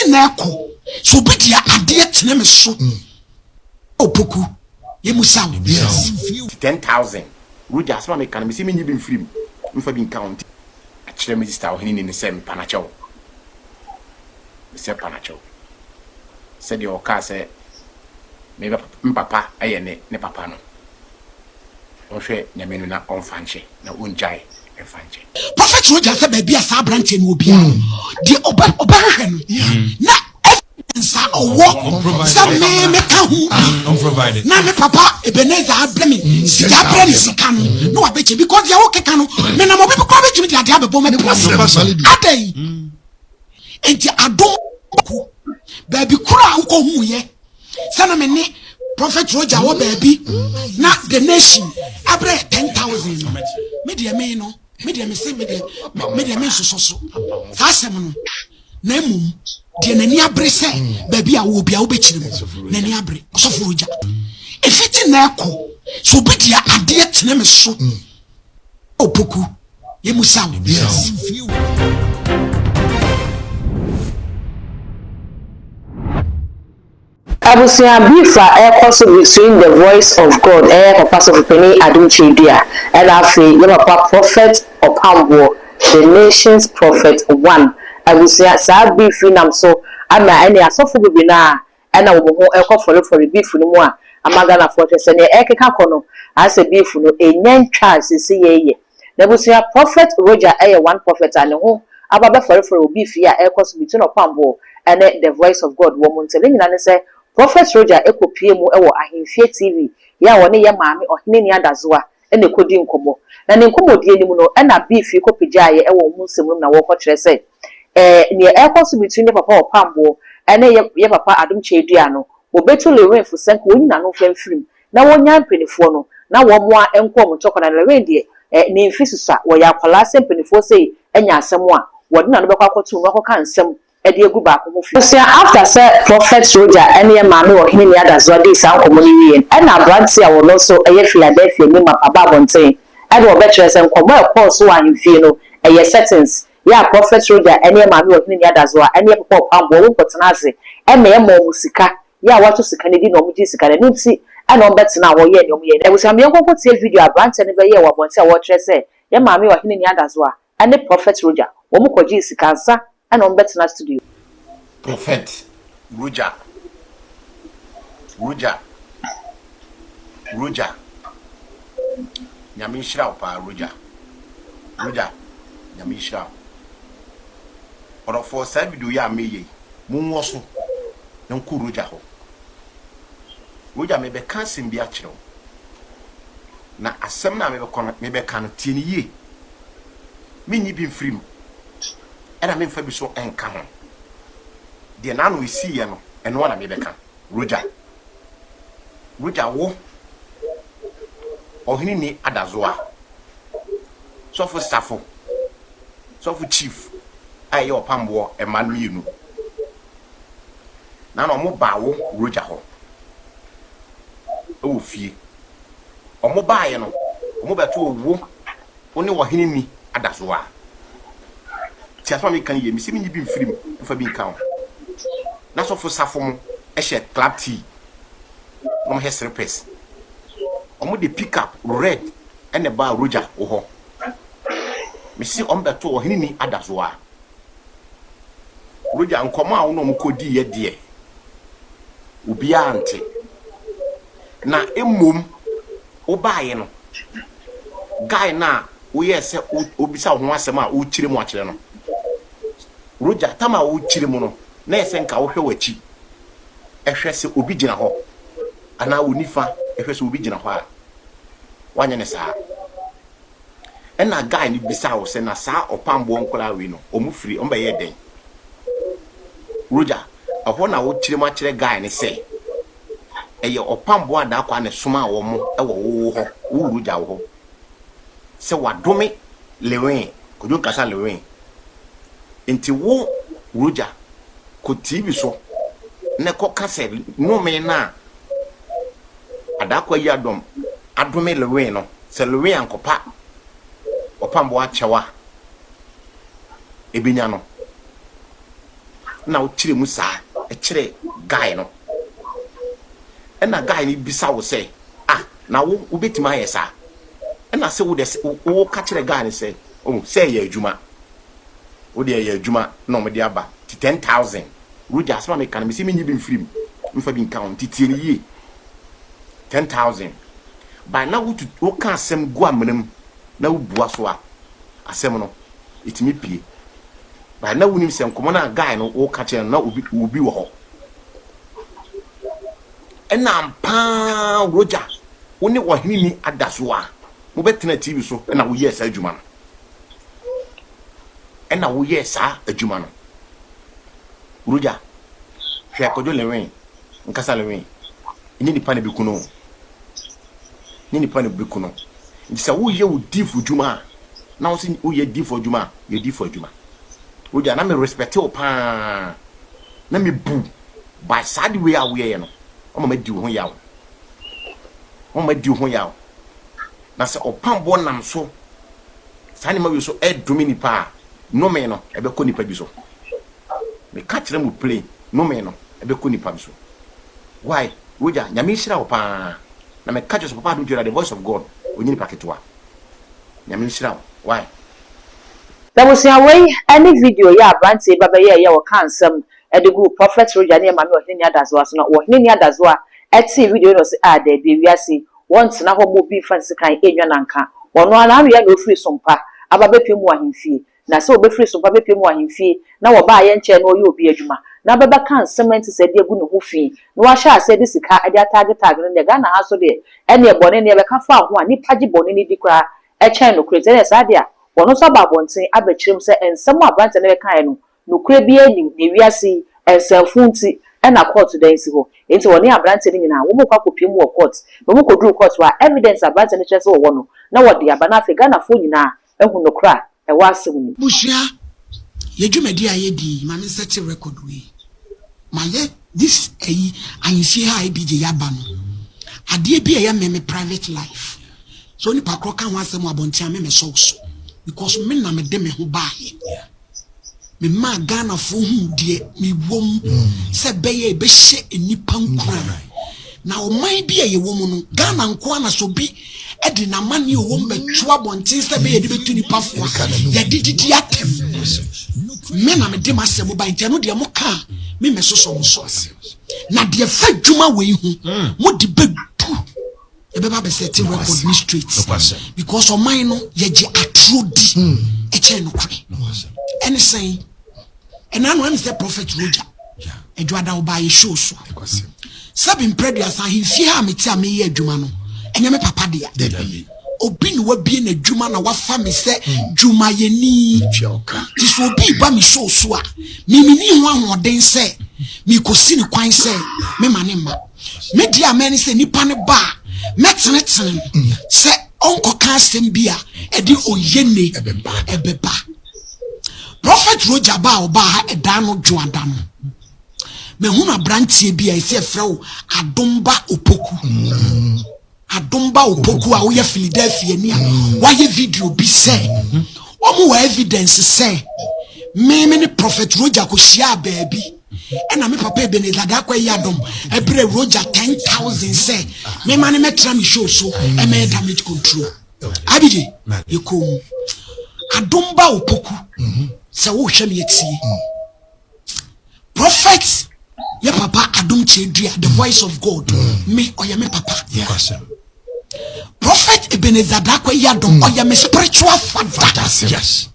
neko so be dia ade tene me so opoku ye musa 10,000 Roger asma me kan me se me nyi bi mfrim mfa bi count a kire me sister ohini ni se me panacho me se panacho se di o ka se me papa aye ne papa no o hwe nyamenu na onfanche na unjai enfanche Prophet Roger say baby asa branch no obi di oba hwe no na sa owo sa me ka hu unprovided na me papa Ebenezer abremi sika abremi sika no wa beche because ya wo keka no me na mo be ko beche me dia dia bebo me plus adai enti adom ku baby kura anko hu ye sana me ni Prophet Roger wo baby na the nation abre 10,000 me dia me no me dia me se me dia me so sa asem no na emum de nani abre se baby a wo bia wo bechirim nani abre osofo Roger efiti na eko so be dia ade tene me so opoku ye musa Abusia bifa ekoso between the voice of God papa so penny adumche dia and afi ye papa prophet of Hambo the nation's prophet 1 abusia sa bifi nam so ama ene asofo bibi na na wo ho ekofolo for bifi no mu a amagana for se ne ekeka kono ase bifi no enyan twa sisi yeye na abusia prophet Roger one prophet ane ho ababa for bifi a ekoso between of Hambo and the voice of God wo montele nyina ne se Prophet Roger ekopie mu ewo ahemfie TV ya woni ye maame ohene ni adazoa ene kodi nkomo na ne nkomo die ni mu no na beef kopija ye ewo mu nsem na wo kire se ne ekoso between the papa opambo ene ye papa adumche edua no obetu lewen fu senko onyina no femfrim na wonya mpenifo no na wo moa enko mo choko na lewen die ne mfisusa wo ya kwala se mpenifo sei enya asem a wodi na no bekwa akotu no akoka nsem after say Prophet Roger any mama or hini adazo dey san komoni wi and na branti a wo so eye Philadelphia ni mapa babonten and wo betre say nkomo e course so ahemfie no eye settings ya Prophet Roger any mama or hini adazo any papa pambo wo kotena ase e me mo musika ya wato sika ne di no mu ji sika ne nti and on betena wo ye ne omo ye e busa me nkoko tie video branti ne be ye wo bonte a wo kire say ye mama or hini adazo any Prophet Roger wo mu koji sika nsa and on betna studio Prophet Roger Nyamishra pa Roger Nyamishra oro for sa video ya meye munwo so nku Roger ho Roger me be kan sim bia kire na asem na me be kan tie ni ye minyi bi mfrim era me mfa bi so enka ho de na no isi ye no eno na me beka Roger wo ohini ni adazoa sofu safo sofu chief aye opambo Emmanuel na no mo ba wo Roger ho o fie o mo ba ye no o mo beto wo oni ohini ni adazoa ti aso me kan ye mi simi ni bi mfrim mfa bi nka ho na so for safom e she club tea no he serpes omo de pick up red and the bar Roger ho me see on beto ohini ni adazoa Roger nkomo a wo no kodi ye de obi ante na emom obaye no guy na wo yese obisa ho asem a wo kire mu akire no Roger tama wo kire mu no na ese nka wo hwe wachi ehwe se obi gina ho ana wo nifa ehwe se obi gina ho a wanya ne saa ena guy ni bisa wo se na saa opambo nkola wi no omufiri omba ye den Roger aho na wo kire mu akire guy ne se eye opambo ada akwa ne soma wo mo ewo wo ho wo Roger wo ho se wadome lewen kojo kasa lewen enti wo Roger ko TV so ne ko kase no me na adakwa yi adome lewen no se lewen ankopa opambo achewa ebinya no na wo kire mu saa e kire guy no e na guy ni bisa wo say na wo betima yesa e na se wo ka kire guy ni say oh say ye adwuma wo de ye adwuma na o me de aba 10,000 Roger asma me kan me se me nyi bi mfrim mfa bi count titie ni ye 10,000 by now wo ka asem go amnam na wo bua so a asem no itimi pie by now wonim se nkomo na guy no wo ka kire na obi wo ho ena mpa Roger woni wo hini ni adaso a mo betena TV so na wo yes adwuma no ena wo yes adwuma no Roger hwe akojo lewen nkasa lewen ni nipa ne bikuno ni nipa ne bikuno ndisa wo ye wo difu dwuma na wo se wo ye difu dwuma ye difu dwuma Roger na me respect o pa na me bu by side way a wo ye no o ma di ho yawo o ma di ho yawo na se opambo nam so sani ma wi so e dumi nipa no me no e be ko nipa bi so me catch them play no me no e be ko nipa bi so why Roger nyame hira wo pa na me catch so papa do the voice of God onyi nipa ketwa nyame hira why that was your way any video ya branche baba ye wo kansem edigu prophet Roger ne ma me ohini adazo so no ohini adazo a eti video no se da bi wiase once na ho mo bi fancy kan enwa nanka ono ana ya no free sompa aba bepem ahemfie na se obefiri sompa bepem ahemfie na wo ba ye nche na oye obi adwuma na baba kan cement se de egu no ho fi na wa sha se de sika ade tag no de Ghana ha so de ene e bone ne be ka fa ho a ni pagi bone ni di kra e chen no krete ne sa de a wono so ba bonten abechirim se ensem abrante ne be kan no kra bi enim ne wiase enselfunti ena court den si ho enti woni abrante ni nyina wo mo kwa kopiem wo court wo mo kodru court wa evidence abrante ne chese wo no na wo de aba na Africa na fo nyina ehu no kra e wa asem ni bushia ye dwumadi aye di ma me set record we ma ye this anyi ha BJ yaba no ade bi ye me private life so ni pakro kan ho asem abontia me so because me na me de me ho baaye me ma Ghana fo hu de me wom se beye be hye enipa nkura na o man bi ye wom no Ghana nko ana so bi e de na mane o wom betu abontin se beye de betu nipa fo ya dididi atem me na me de masem ba ntia no de mo ka me so na de fa dwuma we hu mo de bedu e be ba be setting record ni streets because o man no ye je atrodi e che no kwe anything and I know the prophet Roger. And you are down by a show. Sabin Predia, he fear me tell me a Jumano. And you papa dear. Obin will be in a Jumana, what family said, Juma ye joker. This will be by me so swa. Me one more day say, me cosine quine say, me manema. Me dear man say Nipane bar, Metzen, say Uncle Castin beer, and the Oyene, a beba. Prophet Roger ba oba e dano joadam me huna branche bi e se frɛ adomba opoku adomba opoku a wo ye Philadelphia ni a wa ye video bi sɛ wo mo evidence sɛ me ne prophet Roger ko hia baabi ɛna me papa ebe ne dada kwa yadom ebre Roger 10,000 sɛ me ma ne metra me show so e me damage control abije yekom adomba opoku so wo hwe me etie prophet ye papa adom chedua the voice of God me oya me papa prophet Ebenezer Dakwa yadom oya me spiritual father yes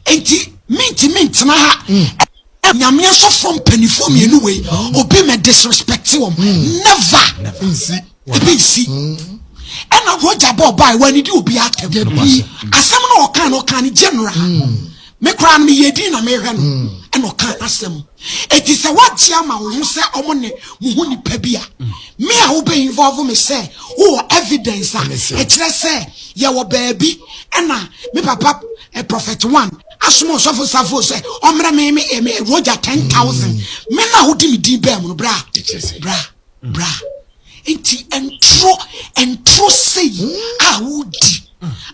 enti mint na ha nyame so from penifo me anyway obi me disrespect him never see and I Roger Bob by when you be at asem no kan general me kran me yedi na me hwe no and okan asem it is a what chiama wo se omone mu nipa bia me a wo be involve me say wo evidence e kire say ye wo baabi na me papa prophet 1 asomo sofo say omra me Roger 10,000 me na wo di me din ba mu no bra enti entro say a wo di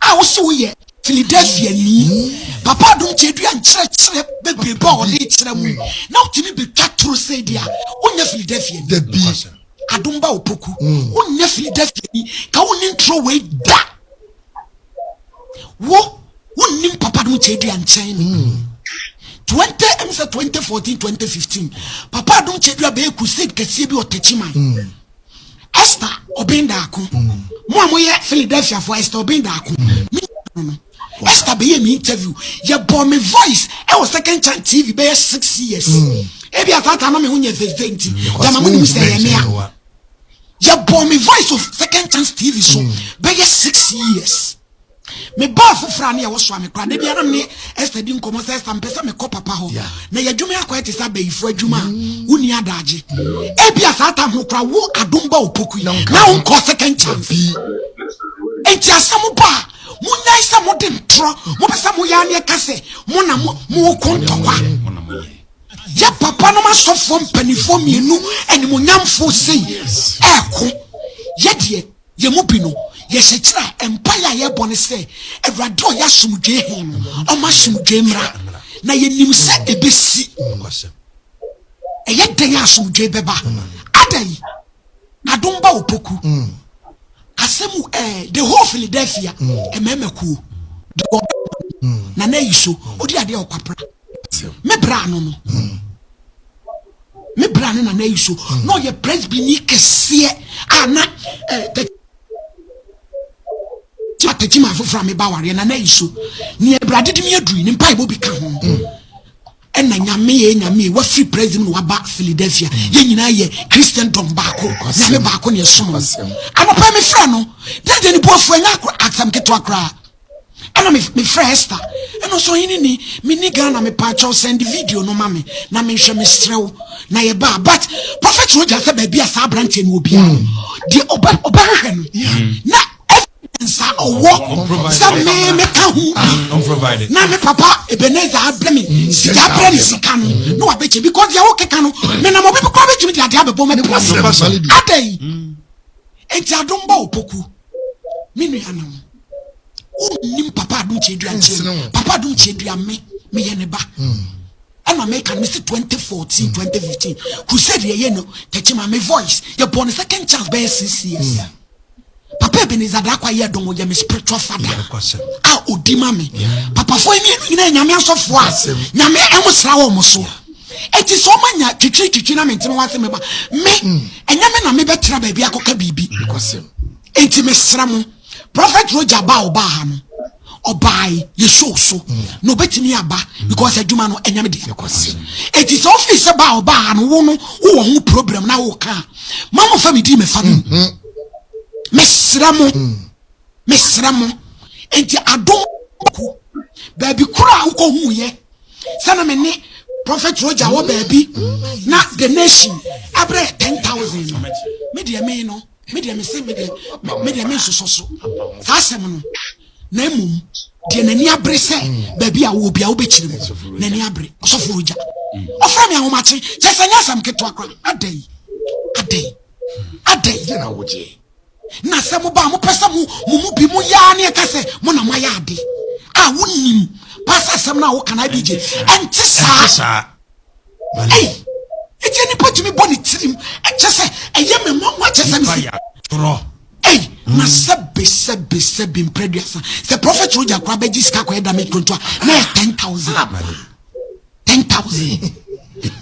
a wo so ye Philadelphia ni papa dum chedu an chere bebe ba o le chere mu na otimi be twatro say dia onya Philadelphia the b adumba opoku onya Philadelphia ni ka woni ntro we da wo wonnim papa dum chedu an chen ni 2014 2015 papa dum chedu be crusade kese bi otechiman Esther Obindako mo amoye Philadelphia for Esther Obindako Esther be me interview ye bought me voice I was second chance TV be 6 years ebi atata na me hu nye veventi jama mo ni say me a ye bought me voice of second chance TV so be 6 years me boss fra na ye wo so me kra na bia na me Esther di nkomo say Esther mpesa me ko papa ho na ye dwuma akwa ti sa be ifu adwuma uni adaje ebi atata ho kra wo adomba opoku na unko second chance enti asamu ba munyai sa modern tro mo pesa mo ya ne kase mo na mo kontokwa ya papa no masofo mpanifo mienu eni mo nyamfo sei eko ye de ye mo bi no ye sekira empire ye bone se ewrado ya somdwe hin o ma somdwe mra na ye nim se ebesi eye den ya somdwe beba adai adomba opoku asemu the whole Philadelphia ememekuo na na yiso odi ade okwapra me bra no na na yiso no ye presby ni kese ana Tati ma fofra me ba ware na na yiso ni ebrade de me aduru ni mpa ibo bi ka ho ena nyame wa free president wa ba Philadelphia ye nyina ye Christian dom baako nyame baako ne som anopa me fra no dade ni bofu anya aksam keto akra ana me fra Esther eno so yini ni me ni Ghana me pa cho send video no mame na me hwe me strew na ye ba but prophet Roger say ba bia sa branch ni obi de oba hwe no na sa owo sa me ka hu unprovided na me papa Ebenezer ablemi sika brani sika no wa beche because ya wo keka no me na mo be kwa beche de ade abebo me adai enti adomba opoku me nu yanam nim papa adum chedu anche papa adum chedu ame me ye ne ba ana me kan me 2014 2015 crusade ye no techima me voice ye born second chance by 6 years Papa Ebenezer dakwa ye domo ye me spiritual father. Ah odima me. Papa fo emi nyina nyame asofo a. Nyame emosra wo mo so. Eti so manya twitwi na mentime wase me ba. Me enyame na me betra ba bia akoka bibi. Enti me sra mo. Prophet Roger ba oba ha no. Obai ye show so. No betimi aba because adwuma no enyame de. Eti so office ba oba ha no wo no wo ho problem na wo ka. Mama fa me di me fa no. Mesramo enti adom ku baby kura uko hu ye sana me ne prophet Roger wo baby na the nation abre 10,000 me de me no me de me se me de so sa asem no na emum de nani abre se baby a wo bia wo be kire mu nani abre osofo Roger ofra me ahomache jesanya sam keto akra adai na woje na se mo ba mo pesa mo bi mo ya ne ka se mo na ma ya ade a wonim pasa sem na wo kana DJ enti sa ei eti ni potimi boni tirim eche se eye me mo che se mi tro ei na sebe impreduasa se prophet Roger kwa beji ska kwa eda me konto na 10,000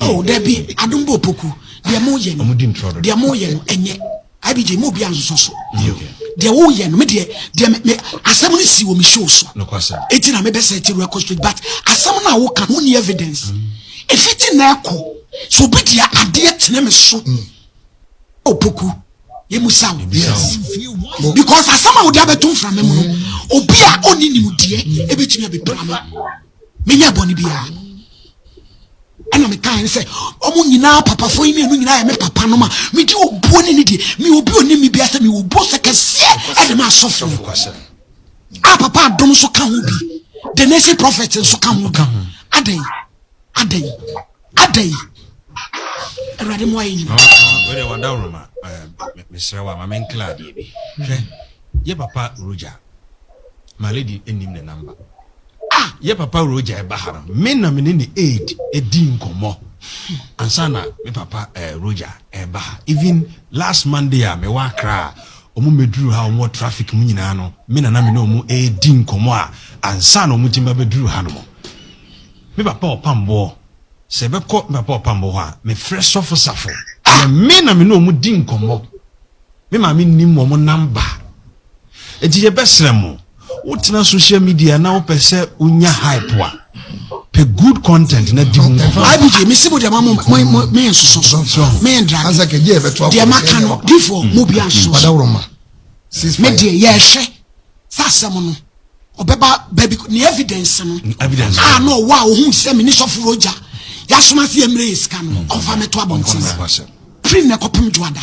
oh debi adumbo poku de mo ye no enye IBJ mo bia nso so de wo ye no me de me asem no si wo me show so eti na me be set record street but asem na wo kan woni evidence if it na ekọ so be dia ade tene me so opoku ye musa because asem a wo dia beton from me no obi a oni ni mudie ebetumi abepra me nya boni bia ana me kan say omo nyina papa fo imi enu nyina ya me papa no ma me di obuo ni di me obi oni mi bia say me obuo sekese e de ma sofo ah papa adom so kan ho bi the nation prophet so kan ho adai erade mo ayi we dey wonder room me srewa ma men clear bi hwe ye papa Roger my lady enim ne number. Ah, ye papa Roger Bahara. Me na me ni aid edin komo. Ansana me papa Roger Bahara. Even last Monday me wa kra omu meduru ha omu traffic mu nyina no. Me na me no omu edin komo a ansana omu timba beduru ha no. Me papa opambo. Se be ko me papa opambo ha me fresh officer fo. Me na me no omu din komo. Me ma me nim omu number. Enti ye besrem Wotna social media now per se unya hype wa. Pe good content na di mu. IBJ me sibo de ma me so me drag. Anza ke je beto. De maka no difo mo bia so. Padawroma. Me de ye hwe. Sasam no. Obeba baby ni evidence no. Evidence. Ah no wa ohun se me ni so Roger. Ya soma se emre iska no. Ofa me to abontin. Prim na kopem juada.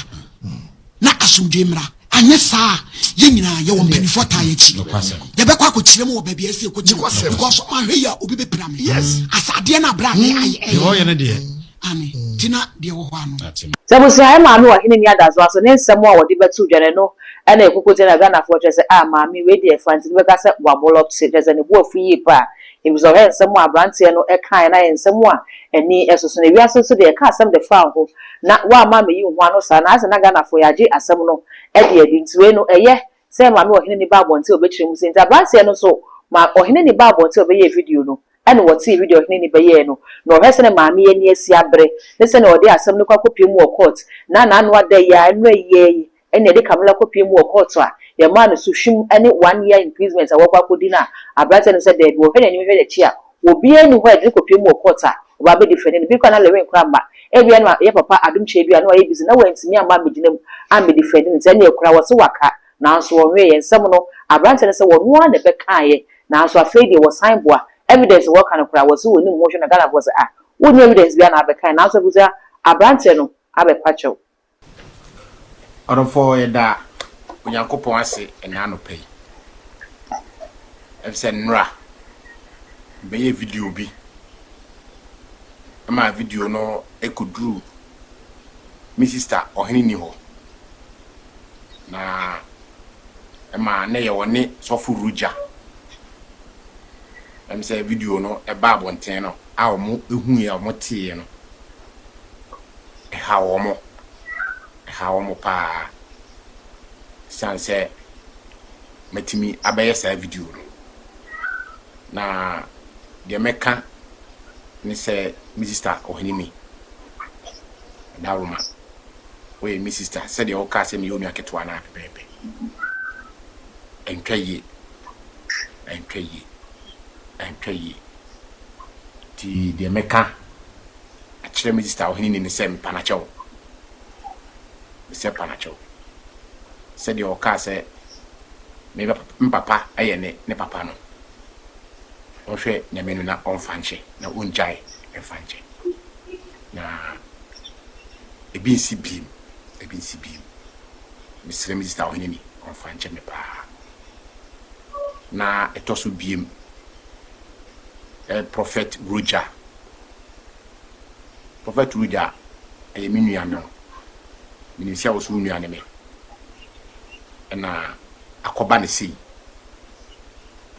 Na asumdwe mra. Anye saa ye nyina ye wo mpanifo ta ye chi ye be kwa akokire mu wo baabi ase ekokire because ma hwe ya obi be pram yes asade na bra me aye ho ye ne de ami tina de wo ho ano sabusi ay ma me wa hene ni adazo aso ne nsem a wode betu dwane no na ekokote na Ghana fo twese ma me we de fanti be ka se wa bolop se twese ne bo afu yi pa e bizo he nsem a brante no e kan na nsem a eni esoso ne wiase so de e ka asem de fa ho na wa ma me yi ho ano sa na ase na Ghana fo ya je asem no edi ntiwe no eye se ma me ohene ni babo nti obekire mu sinta brante no so ma ohene ni babo nti obeye video no ene woti video ohene ni beye no no hese ne ma me ye ni asi abre ne se na odi asem no kwakopie mu court na anu ade ya enu eye ene de kamela kopie mu court a ye ma no so hwim ene 1 year imprisonment awakwa kodi na abrante no se de bi ohene ni hwe de chi a obi enu hwe de kopie mu court a oba be defend ni bi kwa na lewe nkra ma ebia no ye papa adum chedua no ye bizi na wantimi ama medinam am defend ni se na ekura wo se waka na so wonwe ye nsem no abrante no se wonu na be kaaye na so afedi wo sign boa evidence wo kana kura wo se woni mo hwe na Ghana wo se woni evidence bia na be kan na so buza abrante no abe pacho Orofo yeda Onyankopon ase ena no pay. Efse nra be video bi. Ama video no ekudru mi sister ohini ni ho. Na ema na ye woni sofu ruja. Emse video no e ba abonten no a omo ehu ye omo tie no. E ha omo pa sanse metimi abaye sa video no. Na de meka ni se mi sister ohini ni Daruma we mi sister said the oka se mi yonu aketwa na pepe entwaye ti de meka a kire mi sister ohini ni se mpanacho se panacho said the oka se me papa aye ne papa no ohwe nyamenu na onfanche na unjai enfanche na ebi nsi bim misre mi sister ohini ni onfanche me pa na etoso bim prophet Roger e minu ya no minisia osu nu ane me na akoba ne sei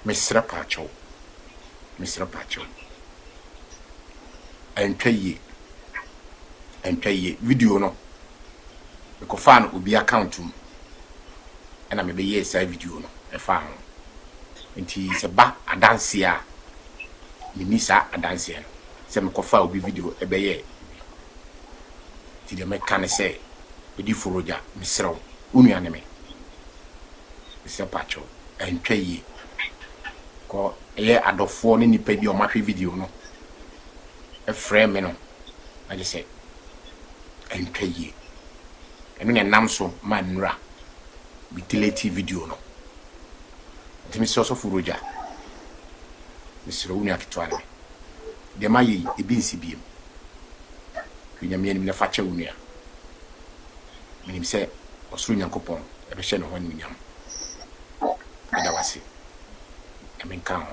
misre pacho entwaye video no ko fan obi account mu na me be ye say video no e fa ho enti se ba adanse a ni misa adanse se me ko fa obi video e be ye ti de me kan se odi foroja misrew unu ane me se pacho entwaye ko ye adofo ne nipa bi o ma hwe video no e frame no I just say entwaye enu ne nam so manra bi delete video no ntimi so furoja misro unu akitwa ne de mayi ebi nsibiem kunyamye ni na fache unu ya minim se osuru Nyankopon e be hye no hon nyam adawase emenkan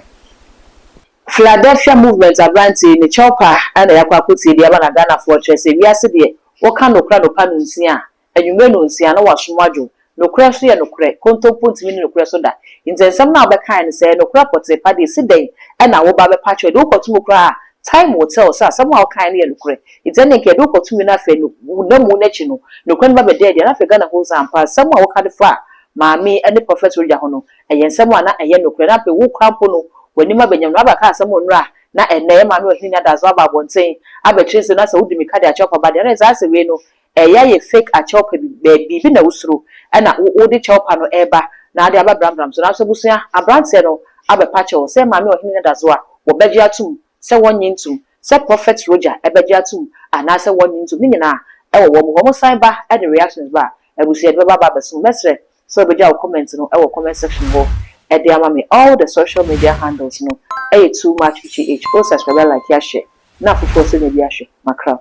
Philadelphia movement abranti ni chopa ana yakwa akuti dia ba na Ghana for chese wiase de wo ka no kra no pa no nsia anwume no nsia na wasomwadwo nokura so ye nokure kontompo ntimi ni nokura so da nsensem na obeka ne say nokura pote pa de sidem e na wo ba be pa chwe de ukotu nokura time will tell so some how kind ye nokure itene nke de ukotu mi na fe no mu na chi no nokura ba be de na fe ga na ho zampa some how ka de fa maami ene prophet Roger ho no ensem ana eye nokure na pe wo kwampo no wani ma benyam na ba ka asem onura na ene maami ohini na dazo aba bonten abetri se na se wudi mi ka de achopa ba de na za se we no ye fake achopa bi na usuro na wodi chopa no eba na ade aba bram so na so busia abrante no abepa che wo se maami ohini na dazo a wo beji atum se wonyintum se prophet Roger ebeji atum ana se wonyintum ni nyina wo mo sign ba e the reactions ba ebusia de ba beso mesre so beji a comment no comment section ho e de ama me all the social media handles no too much PH. Go subscribe, like, share. Na fufu se ne bi ahwe makra.